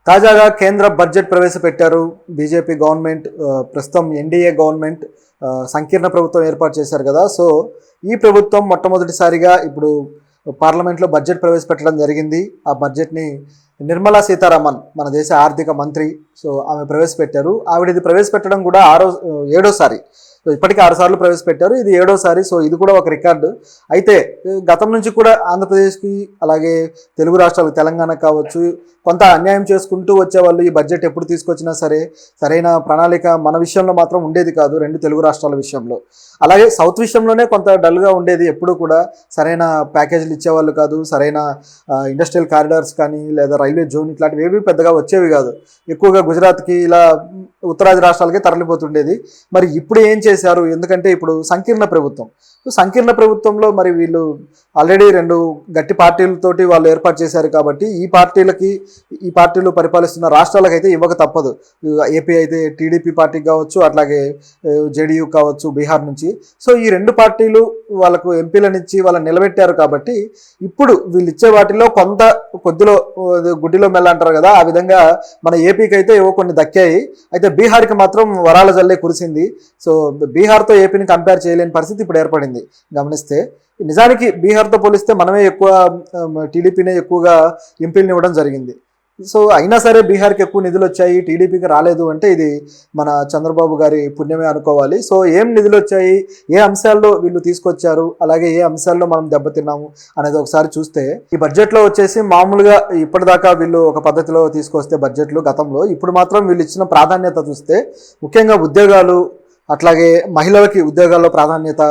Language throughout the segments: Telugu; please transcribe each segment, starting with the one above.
తాజాగా కేంద్ర బడ్జెట్ ప్రవేశపెట్టారు బీజేపీ గవర్నమెంట్. ప్రస్తుతం ఎన్డీఏ గవర్నమెంట్ సంకీర్ణ ప్రభుత్వం ఏర్పాటు చేశారు కదా. సో ఈ ప్రభుత్వం మొట్టమొదటిసారిగా ఇప్పుడు పార్లమెంట్లో బడ్జెట్ ప్రవేశపెట్టడం జరిగింది. ఆ బడ్జెట్ని నిర్మలా సీతారామన్ మన దేశ ఆర్థిక మంత్రి, సో ఆమె ప్రవేశపెట్టారు. ఆవిడ ఇది ప్రవేశపెట్టడం కూడా ఏడోసారి. సో ఇప్పటికీ 6 సార్లు ప్రవేశపెట్టారు, ఇది 7వసారి. సో ఇది కూడా ఒక రికార్డు. అయితే గతం నుంచి కూడా ఆంధ్రప్రదేశ్కి అలాగే తెలుగు రాష్ట్రాలకు, తెలంగాణ కావచ్చు, కొంత అన్యాయం చేసుకుంటూ వచ్చేవాళ్ళు. ఈ బడ్జెట్ ఎప్పుడు తీసుకొచ్చినా సరే సరైన ప్రణాళిక మన విషయంలో మాత్రం ఉండేది కాదు, 2 తెలుగు రాష్ట్రాల విషయంలో. అలాగే సౌత్ విషయంలోనే కొంత డల్గా ఉండేది. ఎప్పుడు కూడా సరైన ప్యాకేజీలు ఇచ్చేవాళ్ళు కాదు, సరైన ఇండస్ట్రియల్ కారిడార్స్ కానీ లేదా రైల్వే జోన్ ఇట్లాంటివి ఏవి పెద్దగా వచ్చేవి కాదు. ఎక్కువగా గుజరాత్కి ఇలా ఉత్తరాది రాష్ట్రాలకే తరలిపోతుండేది. మరి ఇప్పుడు ఏం చేశారు? ఎందుకంటే ఇప్పుడు సంకీర్ణ ప్రభుత్వం. సంకీర్ణ ప్రభుత్వంలో మరి వీళ్ళు ఆల్రెడీ 2 గట్టి పార్టీలతోటి వాళ్ళు ఏర్పాటు చేశారు కాబట్టి ఈ పార్టీలు పరిపాలిస్తున్న రాష్ట్రాలకైతే ఇవ్వక తప్పదు. ఏపీ అయితే టీడీపీ పార్టీకి కావచ్చు, అట్లాగే జేడీయూ కావచ్చు బీహార్ నుంచి. సో ఈ 2 పార్టీలు వాళ్ళకు ఎంపీలనిచ్చి వాళ్ళని నిలబెట్టారు కాబట్టి ఇప్పుడు వీళ్ళు ఇచ్చే వాటిలో కొంత కొద్దిలో గుడ్డిలో మెల్ల అంటారు కదా, ఆ విధంగా మన ఏపీకి అయితే ఏవో కొన్ని దక్కాయి. అయితే బీహార్కి మాత్రం వరాల జల్లే కురిసింది. సో బీహార్తో ఏపీని కంపేర్ చేయలేని పరిస్థితి ఇప్పుడు ఏర్పడింది గమనిస్తే. నిజానికి బీహార్తో పోలిస్తే మనమే ఎక్కువ, టీడీపీనే ఎక్కువగా ఎంపీలను ఇవ్వడం జరిగింది. సో అయినా సరే బీహార్కి ఎక్కువ నిధులు వచ్చాయి, టీడీపీకి రాలేదు అంటే ఇది మన చంద్రబాబు గారి పుణ్యమే అనుకోవాలి. సో ఏం నిధులు వచ్చాయి, ఏ అంశాల్లో వీళ్ళు తీసుకొచ్చారు, అలాగే ఏ అంశాల్లో మనం దెబ్బతిన్నాము అనేది ఒకసారి చూస్తే, ఈ బడ్జెట్లో వచ్చేసి మామూలుగా ఇప్పటిదాకా వీళ్ళు ఒక పద్ధతిలో తీసుకొస్తే బడ్జెట్లు గతంలో, ఇప్పుడు మాత్రం వీళ్ళు ఇచ్చిన ప్రాధాన్యత చూస్తే ముఖ్యంగా ఉద్యోగాలు, అట్లాగే మహిళలకి ఉద్యోగాల్లో ప్రాధాన్యత,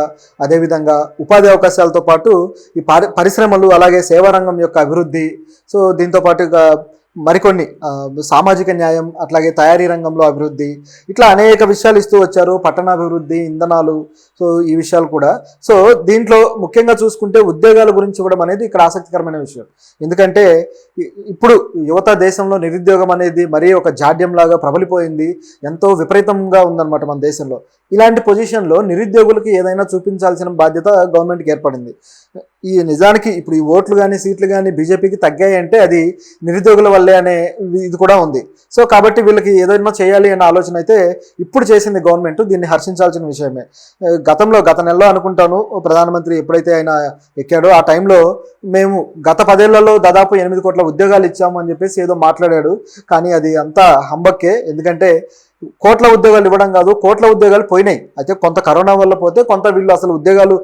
అదేవిధంగా ఉపాధి అవకాశాలతో పాటు ఈ పరిశ్రమలు, అలాగే సేవారంగం యొక్క అభివృద్ధి, సో దీంతో పాటుగా మరికొన్ని సామాజిక న్యాయం, అట్లాగే తయారీ రంగంలో అభివృద్ధి, ఇట్లా అనేక విషయాలు ఇస్తూ వచ్చారు. పట్టణాభివృద్ధి, ఇంధనాలు, సో ఈ విషయాలు కూడా. సో దీంట్లో ముఖ్యంగా చూసుకుంటే ఉద్యోగాల గురించి ఇవ్వడం అనేది ఇక్కడ ఆసక్తికరమైన విషయం. ఎందుకంటే ఇప్పుడు యువత దేశంలో నిరుద్యోగం అనేది మరీ ఒక జాడ్యంలాగా ప్రబలిపోయింది, ఎంతో విపరీతంగా ఉందన్నమాట మన దేశంలో. ఇలాంటి పొజిషన్లో నిరుద్యోగులకి ఏదైనా చూపించాల్సిన బాధ్యత గవర్నమెంట్కి ఏర్పడింది. ఈ నిజానికి ఇప్పుడు ఈ ఓట్లు కానీ సీట్లు కానీ బీజేపీకి తగ్గాయి అంటే అది నిరుద్యోగుల వల్లే అనే ఇది కూడా ఉంది. సో కాబట్టి వీళ్ళకి ఏదైనా చేయాలి అనే ఆలోచన అయితే ఇప్పుడు చేసింది గవర్నమెంట్. దీన్ని హర్షించాల్సిన విషయమే. గత నెలలో అనుకుంటాను ప్రధానమంత్రి ఎప్పుడైతే ఆయన ఎక్కాడో ఆ టైంలో మేము గత 10 ఏళ్లలో దాదాపు 8 కోట్ల ఉద్యోగాలు ఇచ్చాము అని చెప్పేసి ఏదో మాట్లాడాడు. కానీ అది అంతా హంబక్కే. ఎందుకంటే కోట్ల ఉద్యోగాలు ఇవ్వడం కాదు, కోట్ల ఉద్యోగాలు పోయినాయి. అయితే కొంత కరోనా వల్ల పోతే, కొంత వీళ్ళు అసలు ఉద్యోగాలు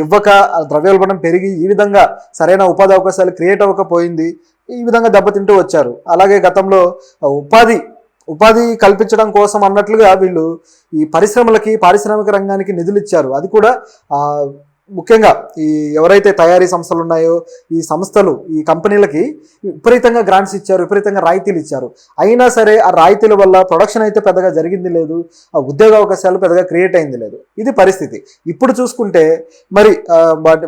ఇవ్వక, ద్రవ్యోల్బణం పెరిగి ఈ విధంగా సరైన ఉపాధి అవకాశాలు క్రియేట్ అవ్వకపోయింది. ఈ విధంగా దెబ్బతింటూ వచ్చారు. అలాగే గతంలో ఉపాధి కల్పించడం కోసం అన్నట్లుగా వీళ్ళు ఈ పరిశ్రమలకి, పారిశ్రామిక రంగానికి నిధులు ఇచ్చారు. అది కూడా ముఖ్యంగా ఈ ఎవరైతే తయారీ సంస్థలు ఉన్నాయో ఈ సంస్థలు, ఈ కంపెనీలకి విపరీతంగా గ్రాంట్స్ ఇచ్చారు, విపరీతంగా రాయితీలు ఇచ్చారు. అయినా సరే ఆ రాయితీల వల్ల ప్రొడక్షన్ అయితే పెద్దగా జరిగింది లేదు, ఆ ఉద్యోగ అవకాశాలు పెద్దగా క్రియేట్ అయింది లేదు. ఇది పరిస్థితి. ఇప్పుడు చూసుకుంటే మరి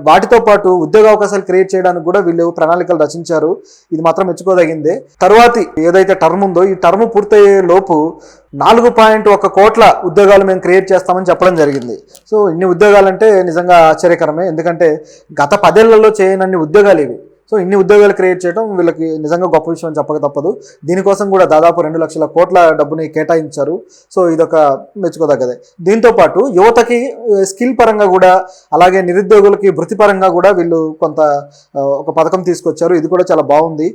వాటితో పాటు ఉద్యోగ అవకాశాలు క్రియేట్ చేయడానికి కూడా వీళ్ళు ప్రణాళికలు రచించారు. ఇది మాత్రం మెచ్చుకోదగిందే. తరువాతి ఏదైతే టర్మ్ ఉందో ఈ టర్మ్ పూర్తయ్యే లోపు 4.1 కోట్ల ఉద్యోగాలు మేము క్రియేట్ చేస్తామని చెప్పడం జరిగింది. సో ఇన్ని ఉద్యోగాలంటే నిజంగా ఆశ్చర్యకరమే. ఎందుకంటే గత 10 ఏళ్లలో చేయనన్ని ఉద్యోగాలు ఇవి. సో ఇన్ని ఉద్యోగాలు క్రియేట్ చేయడం వీళ్ళకి నిజంగా గొప్ప విషయం చెప్పక తప్పదు. దీనికోసం కూడా దాదాపు 2 లక్షల కోట్ల డబ్బుని కేటాయించారు. సో ఇదొక మెచ్చుకోదగ్గదే. దీంతోపాటు యువతకి స్కిల్ పరంగా కూడా, అలాగే నిరుద్యోగులకి వృత్తిపరంగా కూడా వీళ్ళు కొంత ఒక పథకం తీసుకొచ్చారు. ఇది కూడా చాలా బాగుంది.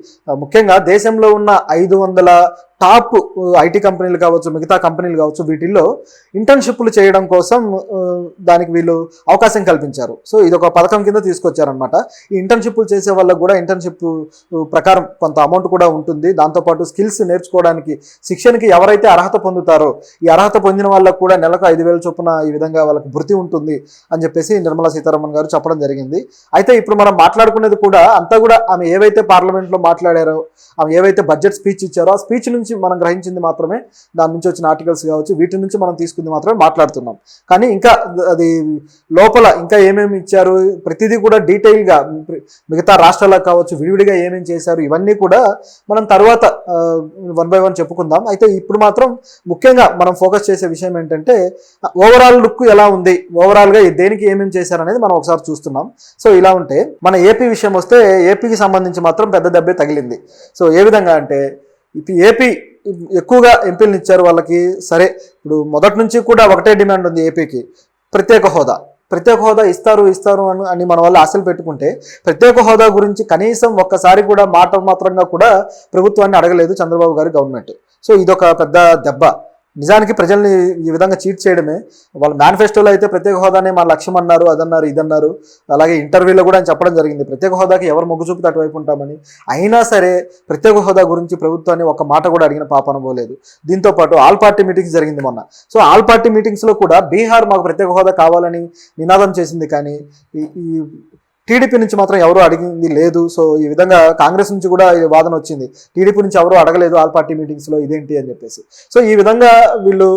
ముఖ్యంగా దేశంలో ఉన్న 500 టాప్ ఐటీ కంపెనీలు కావచ్చు, మిగతా కంపెనీలు కావచ్చు, వీటిల్లో ఇంటర్న్షిప్లు చేయడం కోసం దానికి వీళ్ళు అవకాశం కల్పించారు. సో ఇది ఒక పథకం కింద తీసుకొచ్చారనమాట. ఈ ఇంటర్న్షిప్లు చేసే వాళ్ళకు కూడా ఇంటర్న్షిప్ ప్రకారం కొంత అమౌంట్ కూడా ఉంటుంది. దాంతోపాటు స్కిల్స్ నేర్చుకోవడానికి, శిక్షణకి ఎవరైతే అర్హత పొందుతారో ఈ అర్హత పొందిన వాళ్ళకు కూడా నెలకు 5,000 చొప్పున ఈ విధంగా వాళ్ళకి భృతి ఉంటుంది అని చెప్పేసి నిర్మలా సీతారామన్ గారు చెప్పడం జరిగింది. అయితే ఇప్పుడు మనం మాట్లాడుకునేది కూడా అంతా కూడా ఆమె ఏవైతే పార్లమెంట్లో మాట్లాడారో, ఆమె ఏవైతే బడ్జెట్ స్పీచ్ ఇచ్చారో ఆ స్పీచ్ నుంచి మనం గ్రహించింది మాత్రమే, దాని నుంచి వచ్చిన ఆర్టికల్స్ కావచ్చు, వీటి నుంచి మనం తీసుకుంది మాత్రమే మాట్లాడుతున్నాం. కానీ ఇంకా అది లోపల ఇంకా ఏమేమి ఇచ్చారు ప్రతిదీ కూడా డీటెయిల్గా మిగతా రాష్ట్రాలకు కావచ్చు విడివిడిగా ఏమేమి చేశారు ఇవన్నీ కూడా మనం తర్వాత 1 by 1 చెప్పుకుందాం. అయితే ఇప్పుడు మాత్రం ముఖ్యంగా మనం ఫోకస్ చేసే విషయం ఏంటంటే ఓవరాల్ లుక్ ఎలా ఉంది, ఓవరాల్గా దేనికి ఏమేమి చేశారనేది మనం ఒకసారి చూస్తున్నాం. సో ఇలా ఉంటే మన ఏపీ విషయం వస్తే ఏపీకి సంబంధించి మాత్రం పెద్ద దెబ్బే తగిలింది. సో ఏ విధంగా అంటే ఇప్పుడు ఏపీ ఎక్కువగా ఎంపీలను ఇచ్చారు వాళ్ళకి. సరే, ఇప్పుడు మొదటి నుంచి కూడా ఒకటే డిమాండ్ ఉంది ఏపీకి, ప్రత్యేక హోదా. ప్రత్యేక హోదా ఇస్తారు అని మన వాళ్ళు ఆశలు పెట్టుకుంటే ప్రత్యేక హోదా గురించి కనీసం ఒక్కసారి కూడా మాట మాత్రంగా కూడా ప్రభుత్వాన్ని అడగలేదు చంద్రబాబు గారి గవర్నమెంట్. సో ఇదొక పెద్ద దెబ్బ. నిజానికి ప్రజల్ని ఈ విధంగా చీట్ చేయడమే. వాళ్ళ మేనిఫెస్టోలో అయితే ప్రత్యేక హోదానే మన లక్ష్యం అన్నారు, అదన్నారు, ఇదన్నారు. అలాగే ఇంటర్వ్యూలో కూడా ఆయన చెప్పడం జరిగింది, ప్రత్యేక హోదాకి ఎవరు మొగ్గు చూపితే అటువైపు ఉంటామని. అయినా సరే ప్రత్యేక హోదా గురించి ప్రభుత్వాన్ని ఒక మాట కూడా అడిగిన పాపన పోలేదు. దీంతో పాటు ఆల్ పార్టీ మీటింగ్స్ జరిగింది మొన్న. సో ఆల్ పార్టీ మీటింగ్స్లో కూడా బీహార్ మాకు ప్రత్యేక హోదా కావాలని నినాదం చేసింది, కానీ ఈ టీడీపీ నుంచి మాత్రం ఎవరు అడిగింది లేదు. సో ఈ విధంగా కాంగ్రెస్ నుంచి కూడా ఈ వాదన వచ్చింది, టీడీపీ నుంచి ఎవరు అడగలేదు ఆల్ పార్టీ మీటింగ్స్లో, ఇదేంటి అని చెప్పేసి. సో ఈ విధంగా వీళ్ళు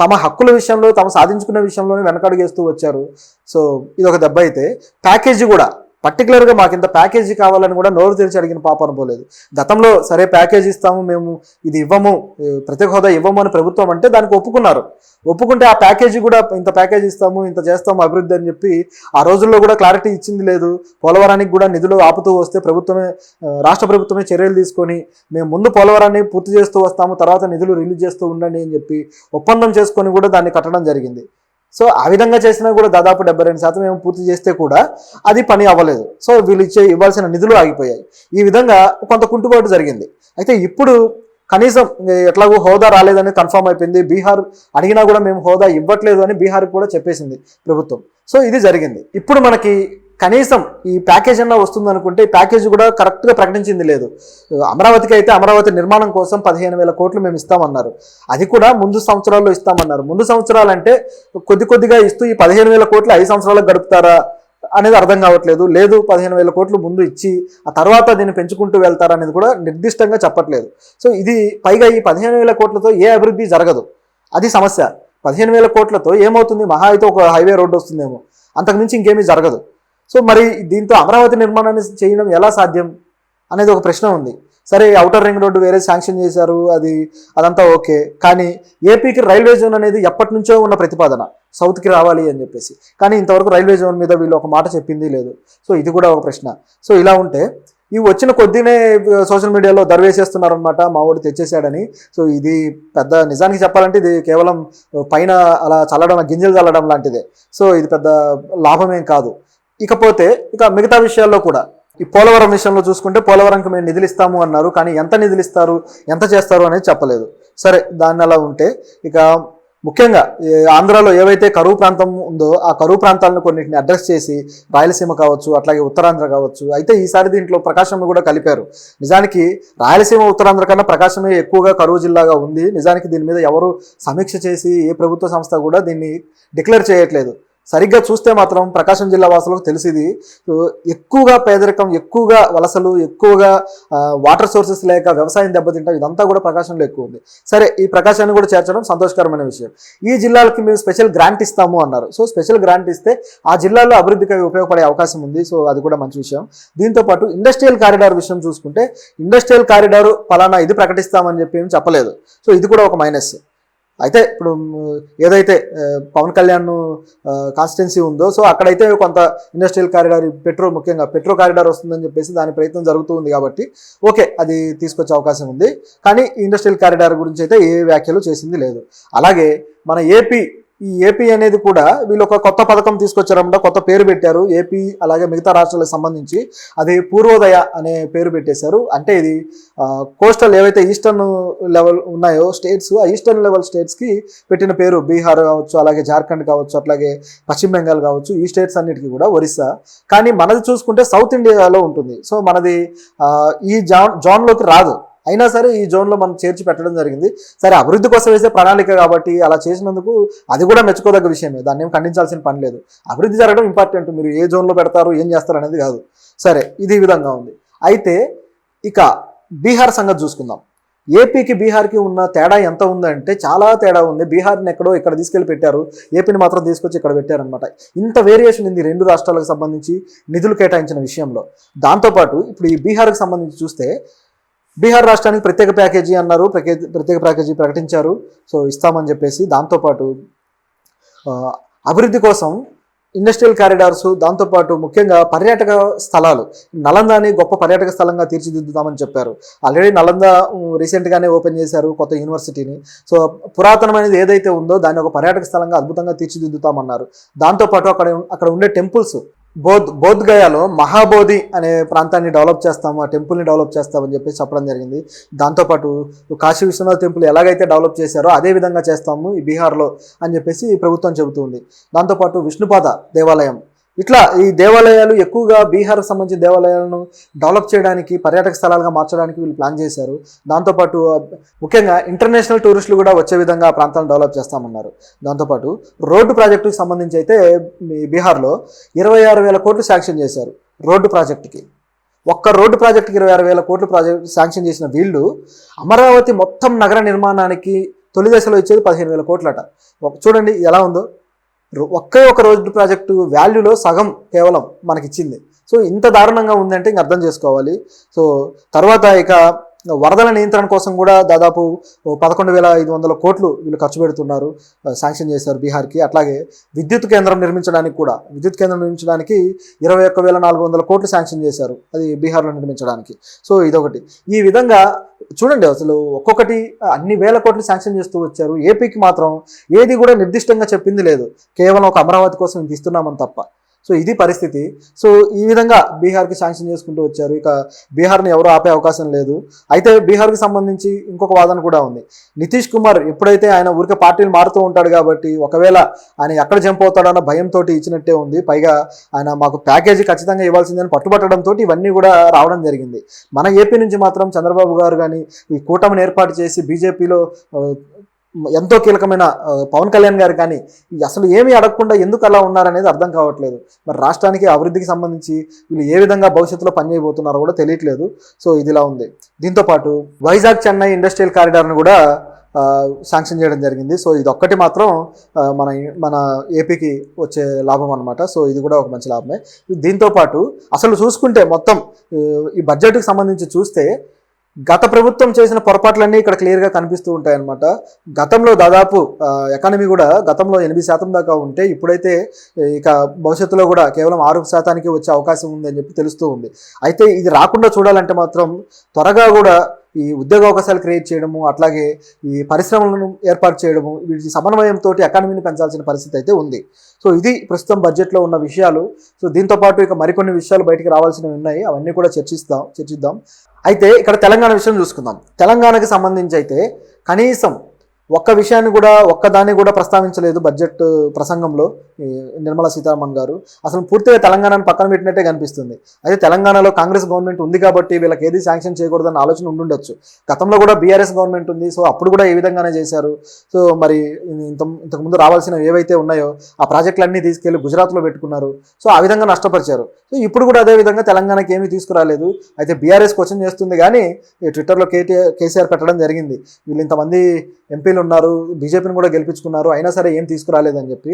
తమ హక్కుల విషయంలో, తమ సాధించుకునే విషయంలోనే వెనకడుగేస్తూ వచ్చారు. సో ఇది ఒక దెబ్బ. అయితే ప్యాకేజీ కూడా పర్టికులర్గా మాకు ఇంత ప్యాకేజీ కావాలని కూడా నోరు తెరిచి అడిగిన పాప అనుకోలేదు. గతంలో సరే ప్యాకేజీ ఇస్తాము, మేము ఇది ఇవ్వము, ప్రత్యేక హోదా ఇవ్వము అని ప్రభుత్వం అంటే దానికి ఒప్పుకున్నారు. ఒప్పుకుంటే ఆ ప్యాకేజీ కూడా ఇంత ప్యాకేజీ ఇస్తాము, ఇంత చేస్తాము అభివృద్ధి అని చెప్పి ఆ రోజుల్లో కూడా క్లారిటీ ఇచ్చింది లేదు. పోలవరానికి కూడా నిధులు ఆపుతూ వస్తే రాష్ట్ర ప్రభుత్వమే చర్యలు తీసుకొని మేము ముందు పోలవరాన్ని పూర్తి చేస్తూ వస్తాము, తర్వాత నిధులు రిలీజ్ చేస్తూ ఉండండి అని చెప్పి ఒప్పందం చేసుకొని కూడా దాన్ని కట్టడం జరిగింది. సో ఆ విధంగా చేసినా కూడా దాదాపు 72% ఏమో పూర్తి చేస్తే కూడా అది పని అవ్వలేదు. సో వీళ్ళు ఇవ్వాల్సిన నిధులు ఆగిపోయాయి. ఈ విధంగా కొంత కుంటుబాటు జరిగింది. అయితే ఇప్పుడు కనీసం ఎట్లాగో హోదా రాలేదని కన్ఫర్మ్ అయిపోయింది. బీహార్ అడిగినా కూడా మేము హోదా ఇవ్వట్లేదు అని బీహార్కి కూడా చెప్పేసింది ప్రభుత్వం. సో ఇది జరిగింది. ఇప్పుడు మనకి కనీసం ఈ ప్యాకేజ్ అన్నా వస్తుంది అనుకుంటే ఈ ప్యాకేజ్ కూడా కరెక్ట్గా ప్రకటించింది లేదు. అమరావతికి అయితే అమరావతి నిర్మాణం కోసం 15,000 కోట్లు మేము ఇస్తామన్నారు. అది కూడా ముందు సంవత్సరాల్లో ఇస్తామన్నారు. ముందు సంవత్సరాలు అంటే కొద్దిగా ఇస్తూ ఈ 15,000 కోట్లు 5 సంవత్సరాలకు గడుపుతారా అనేది అర్థం కావట్లేదు. లేదు 15,000 కోట్లు ముందు ఇచ్చి ఆ తర్వాత దీన్ని పెంచుకుంటూ వెళ్తారా అనేది కూడా నిర్దిష్టంగా చెప్పట్లేదు. సో ఇది పైగా ఈ 15,000 కోట్లతో ఏ అభివృద్ధి జరగదు, అది సమస్య. 15,000 కోట్లతో ఏమవుతుంది, మహా అయితే ఒక హైవే రోడ్డు వస్తుందేమో, అంతకుమించి ఇంకేమీ జరగదు. సో మరి దీంతో అమరావతి నిర్మాణాన్ని చేయడం ఎలా సాధ్యం అనేది ఒక ప్రశ్న ఉంది. సరే ఔటర్ రింగ్ రోడ్డు వేరే శాంక్షన్ చేశారు, అదంతా ఓకే. కానీ ఏపీకి రైల్వే జోన్ అనేది ఎప్పటి నుంచో ఉన్న ప్రతిపాదన, సౌత్కి రావాలి అని చెప్పేసి. కానీ ఇంతవరకు రైల్వే జోన్ మీద వీళ్ళు ఒక మాట చెప్పింది లేదు. సో ఇది కూడా ఒక ప్రశ్న. సో ఇలా ఉంటే ఇవి వచ్చిన కొద్దినే సోషల్ మీడియాలో దర్వేసేస్తున్నారనమాట, మా వాడు తెచ్చేసాడని. సో ఇది పెద్ద, నిజానికి చెప్పాలంటే ఇది కేవలం పైన అలా చల్లడం, గింజలు చల్లడం లాంటిదే. సో ఇది పెద్ద లాభమేం కాదు. ఇకపోతే మిగతా విషయాల్లో కూడా ఈ పోలవరం విషయంలో చూసుకుంటే పోలవరంకి మేము నిధులు ఇస్తాము అన్నారు, కానీ ఎంత నిధులు ఇస్తారు, ఎంత చేస్తారు అనేది చెప్పలేదు. సరే దాన్ని అలా ఉంటే ఇక ముఖ్యంగా ఆంధ్రాలో ఏవైతే కరువు ప్రాంతం ఉందో ఆ కరువు ప్రాంతాలను కొన్నిటిని అడ్రస్ చేసి రాయలసీమ కావచ్చు, అట్లాగే ఉత్తరాంధ్ర కావచ్చు. అయితే ఈసారి దీంట్లో ప్రకాశంను కూడా కలిపారు. నిజానికి రాయలసీమ ఉత్తరాంధ్ర కన్నా ప్రకాశమే ఎక్కువగా కరువు జిల్లాగా ఉంది. నిజానికి దీని మీద ఎవరు సమీక్ష చేసి ఏ ప్రభుత్వ సంస్థ కూడా దీన్ని డిక్లేర్ చేయట్లేదు. సరిగ్గా చూస్తే మాత్రం ప్రకాశం జిల్లా వాసులకు తెలిసింది ఎక్కువగా పేదరికం, ఎక్కువగా వలసలు, ఎక్కువగా వాటర్ సోర్సెస్ లేక వ్యవసాయం దెబ్బతింటాం, ఇదంతా కూడా ప్రకాశంలో ఎక్కువ ఉంది. సరే ఈ ప్రకాశాన్ని కూడా చేర్చడం సంతోషకరమైన విషయం. ఈ జిల్లాలకి మేము స్పెషల్ గ్రాంట్ ఇస్తాము అన్నారు. సో స్పెషల్ గ్రాంట్ ఇస్తే ఆ జిల్లాలో అభివృద్ధికి ఉపయోగపడే అవకాశం ఉంది. సో అది కూడా మంచి విషయం. దీంతోపాటు ఇండస్ట్రియల్ కారిడార్ విషయం చూసుకుంటే ఇండస్ట్రియల్ కారిడార్ పలానా ఇది ప్రకటిస్తామని చెప్పి ఏం చెప్పలేదు. సో ఇది కూడా ఒక మైనస్. అయితే ఇప్పుడు ఏదైతే పవన్ కళ్యాణ్ కాన్స్టిట్యున్సీ ఉందో, సో అక్కడైతే కొంత ఇండస్ట్రియల్ కారిడార్, ముఖ్యంగా పెట్రో కారిడార్ వస్తుందని చెప్పేసి దాని ప్రయత్నం జరుగుతూ ఉంది కాబట్టి ఓకే, అది తీసుకొచ్చే అవకాశం ఉంది. కానీ ఇండస్ట్రియల్ కారిడార్ గురించి అయితే ఏ వ్యాఖ్యలు చేసింది లేదు. అలాగే మన ఈ ఏపీ అనేది కూడా వీళ్ళు ఒక కొత్త పథకం తీసుకొచ్చారన్నమాట, కొత్త పేరు పెట్టారు ఏపీ. అలాగే మిగతా రాష్ట్రాలకు సంబంధించి అది పూర్వోదయ అనే పేరు పెట్టేశారు. అంటే ఇది కోస్టల్ ఏవైతే ఈస్టర్న్ లెవెల్ ఉన్నాయో స్టేట్స్, ఆ ఈస్టర్న్ లెవెల్ స్టేట్స్కి పెట్టిన పేరు. బీహార్ కావచ్చు, అలాగే జార్ఖండ్ కావచ్చు, అట్లాగే పశ్చిమ బెంగాల్ కావచ్చు, ఈ స్టేట్స్ అన్నిటికీ కూడా, ఒరిస్సా. కానీ మనది చూసుకుంటే సౌత్ ఇండియాలో ఉంటుంది. సో మనది ఈ జోన్లోకి రాదు. అయినా సరే ఈ జోన్లో మనం చేర్చి పెట్టడం జరిగింది. సరే అభివృద్ధి కోసం వేసే ప్రణాళిక కాబట్టి అలా చేసినందుకు అది కూడా మెచ్చుకోదగ్గ విషయమే, దాన్ని ఏం ఖండించాల్సిన పని లేదు. అభివృద్ధి జరగడం ఇంపార్టెంట్, మీరు ఏ జోన్లో పెడతారు, ఏం చేస్తారు అనేది కాదు. సరే ఇది ఈ విధంగా ఉంది. అయితే ఇక బీహార్ సంగతి చూసుకుందాం. ఏపీకి బీహార్కి ఉన్న తేడా ఎంత ఉందంటే చాలా తేడా ఉంది. బీహార్ని ఎక్కడో ఇక్కడ తీసుకెళ్ళి పెట్టారు, ఏపీని మాత్రం తీసుకొచ్చి ఇక్కడ పెట్టారనమాట. ఇంత వేరియేషన్ ఉంది రెండు రాష్ట్రాలకు సంబంధించి నిధులు కేటాయించిన విషయంలో. దాంతోపాటు ఇప్పుడు ఈ బీహార్కి సంబంధించి చూస్తే బీహార్ రాష్ట్రానికి ప్రత్యేక ప్యాకేజీ అన్నారు, ప్రత్యేక ప్యాకేజీ ప్రకటించారు. సో ఇస్తామని చెప్పేసి. దాంతోపాటు అభివృద్ధి కోసం ఇండస్ట్రియల్ కారిడార్స్, దాంతోపాటు ముఖ్యంగా పర్యాటక స్థలాలు, నలందాని గొప్ప పర్యాటక స్థలంగా తీర్చిదిద్దుతామని చెప్పారు. ఆల్రెడీ నలంద రీసెంట్గానే ఓపెన్ చేశారు కొత్త యూనివర్సిటీని. సో పురాతనమైనది ఏదైతే ఉందో దాన్ని ఒక పర్యాటక స్థలంగా అద్భుతంగా తీర్చిదిద్దుతామన్నారు. దాంతోపాటు అక్కడ ఉండే టెంపుల్స్, బోధ్ గయాలో మహాబోధి అనే ప్రాంతాన్ని డెవలప్ చేస్తాము, ఆ టెంపుల్ని డెవలప్ చేస్తామని చెప్పేసి చెప్పడం జరిగింది. దాంతోపాటు కాశీ విశ్వనాథ్ టెంపుల్ ఎలాగైతే డెవలప్ చేశారో అదే విధంగా చేస్తాము ఈ బీహార్లో అని చెప్పేసి ప్రభుత్వం చెబుతుంది. దాంతోపాటు విష్ణుపాద దేవాలయం, ఇట్లా ఈ దేవాలయాలు ఎక్కువగా బీహార్కి సంబంధించిన దేవాలయాలను డెవలప్ చేయడానికి, పర్యాటక స్థలాలుగా మార్చడానికి వీళ్ళు ప్లాన్ చేశారు. దాంతోపాటు ముఖ్యంగా ఇంటర్నేషనల్ టూరిస్టులు కూడా వచ్చే విధంగా ఆ ప్రాంతాలను డెవలప్ చేస్తామన్నారు. దాంతోపాటు రోడ్డు ప్రాజెక్టుకి సంబంధించి అయితే బీహార్లో 26,000 కోట్లు శాంక్షన్ చేశారు రోడ్డు ప్రాజెక్టుకి. ఒక్క రోడ్డు ప్రాజెక్టుకి 26,000 కోట్లు శాంక్షన్ చేసిన వీళ్ళు అమరావతి మొత్తం నగర నిర్మాణానికి తొలి దశలో ఇచ్చేది 15,000 కోట్లట. చూడండి ఎలా ఉందో. ఒకే ఒక రోడ్డు ప్రాజెక్టు వాల్యూలో సగం కేవలం మనకిచ్చింది. సో ఇంత దారుణంగా ఉందంటే ఇంక అర్థం చేసుకోవాలి. సో తర్వాత ఇక వరదల నియంత్రణ కోసం కూడా దాదాపు 11,500 కోట్లు వీళ్ళు ఖర్చు పెడుతున్నారు, శాంక్షన్ చేశారు బీహార్కి. అట్లాగే విద్యుత్ కేంద్రం నిర్మించడానికి 21,400 కోట్లు శాంక్షన్ చేశారు, అది బీహార్లో నిర్మించడానికి. సో ఇదొకటి. ఈ విధంగా చూడండి, అసలు ఒక్కొక్కటి అన్ని వేల కోట్లు శాంక్షన్ చేస్తూ వచ్చారు. ఏపీకి మాత్రం ఏది కూడా నిర్దిష్టంగా చెప్పింది లేదు, కేవలం ఒక అమరావతి కోసం ఇంత ఇస్తున్నామని తప్ప. సో ఇది పరిస్థితి. సో ఈ విధంగా బీహార్కి శాంక్షన్ చేసుకుంటూ వచ్చారు. ఇక బీహార్ని ఎవరు ఆపే అవకాశం లేదు. అయితే బీహార్కి సంబంధించి ఇంకొక వాదన కూడా ఉంది. నితీష్ కుమార్ ఎప్పుడైతే ఆయన ఊరికే పార్టీలు మారుతూ ఉంటాడు కాబట్టి ఒకవేళ ఆయన ఎక్కడ జంప్ అవుతాడన్న భయంతో ఇచ్చినట్టే ఉంది. పైగా ఆయన మాకు ప్యాకేజీ ఖచ్చితంగా ఇవ్వాల్సిందని పట్టుబట్టడంతో ఇవన్నీ కూడా రావడం జరిగింది. మన ఏపీ నుంచి మాత్రం చంద్రబాబు గారు కానీ ఈ కూటమిని ఏర్పాటు చేసి బీజేపీలో ఎంతో కీలకమైన పవన్ కళ్యాణ్ గారు కానీ అసలు ఏమీ అడగకుండా ఎందుకు అలా ఉన్నారనేది అర్థం కావట్లేదు. మరి రాష్ట్రానికి అభివృద్ధికి సంబంధించి వీళ్ళు ఏ విధంగా భవిష్యత్తులో పనిచేయబోతున్నారో కూడా తెలియట్లేదు. సో ఇదిలా ఉంది. దీంతోపాటు వైజాగ్ చెన్నై ఇండస్ట్రియల్ కారిడార్ను కూడా శాంక్షన్ చేయడం జరిగింది. సో ఇది ఒక్కటి మాత్రం మన ఏపీకి వచ్చే లాభం అనమాట. సో ఇది కూడా ఒక మంచి లాభమే. దీంతోపాటు అసలు చూసుకుంటే మొత్తం ఈ బడ్జెట్కి సంబంధించి చూస్తే గత ప్రభుత్వం చేసిన పొరపాట్లన్నీ ఇక్కడ క్లియర్గా కనిపిస్తూ ఉంటాయన్నమాట. గతంలో దాదాపు ఎకానమీ కూడా గతంలో 8% దాకా ఉంటే ఇప్పుడైతే ఇక భవిష్యత్తులో కూడా కేవలం 6% వచ్చే అవకాశం ఉంది అని చెప్పి తెలుస్తూ ఉంది. అయితే ఇది రాకుండా చూడాలంటే మాత్రం త్వరగా కూడా ఈ ఉద్యోగ అవకాశాలు క్రియేట్ చేయడము, అట్లాగే ఈ పరిశ్రమలను ఏర్పాటు చేయడము, వీటి సమన్వయంతో ఎకానమీని పెంచాల్సిన పరిస్థితి అయితే ఉంది. సో ఇది ప్రస్తుతం బడ్జెట్లో ఉన్న విషయాలు. సో దీంతోపాటు ఇక మరికొన్ని విషయాలు బయటికి రావాల్సినవి ఉన్నాయి, అవన్నీ కూడా చర్చిద్దాం. అయితే ఇక్కడ తెలంగాణ విషయం చూసుకుందాం. తెలంగాణకి సంబంధించి అయితే కనీసం ఒక్కదాన్ని కూడా ప్రస్తావించలేదు బడ్జెట్ ప్రసంగంలో నిర్మలా సీతారామన్ గారు. అసలు పూర్తిగా తెలంగాణను పక్కన పెట్టినట్టే కనిపిస్తుంది. అయితే తెలంగాణలో కాంగ్రెస్ గవర్నమెంట్ ఉంది కాబట్టి వీళ్ళకి ఏది శాంక్షన్ చేయకూడదన్న ఆలోచన ఉండుండొచ్చు. గతంలో కూడా బీఆర్ఎస్ గవర్నమెంట్ ఉంది. సో అప్పుడు కూడా ఏ విధంగానే చేశారు. సో మరి ఇంతకుముందు రావాల్సినవి ఏవైతే ఉన్నాయో ఆ ప్రాజెక్టులన్నీ తీసుకెళ్లి గుజరాత్లో పెట్టుకున్నారు. సో ఆ విధంగా నష్టపరిచారు. సో ఇప్పుడు కూడా అదే విధంగా తెలంగాణకి ఏమీ తీసుకురాలేదు. అయితే బీఆర్ఎస్ క్వశ్చన్ చేస్తుంది కానీ ట్విట్టర్లో కేసీఆర్ పెట్టడం జరిగింది, వీళ్ళు ఇంతమంది ఎంపీలు ఉన్నారు, బీజేపీని కూడా గెలిపించుకున్నారు, అయినా సరే ఏం తీసుకురాలేదని చెప్పి.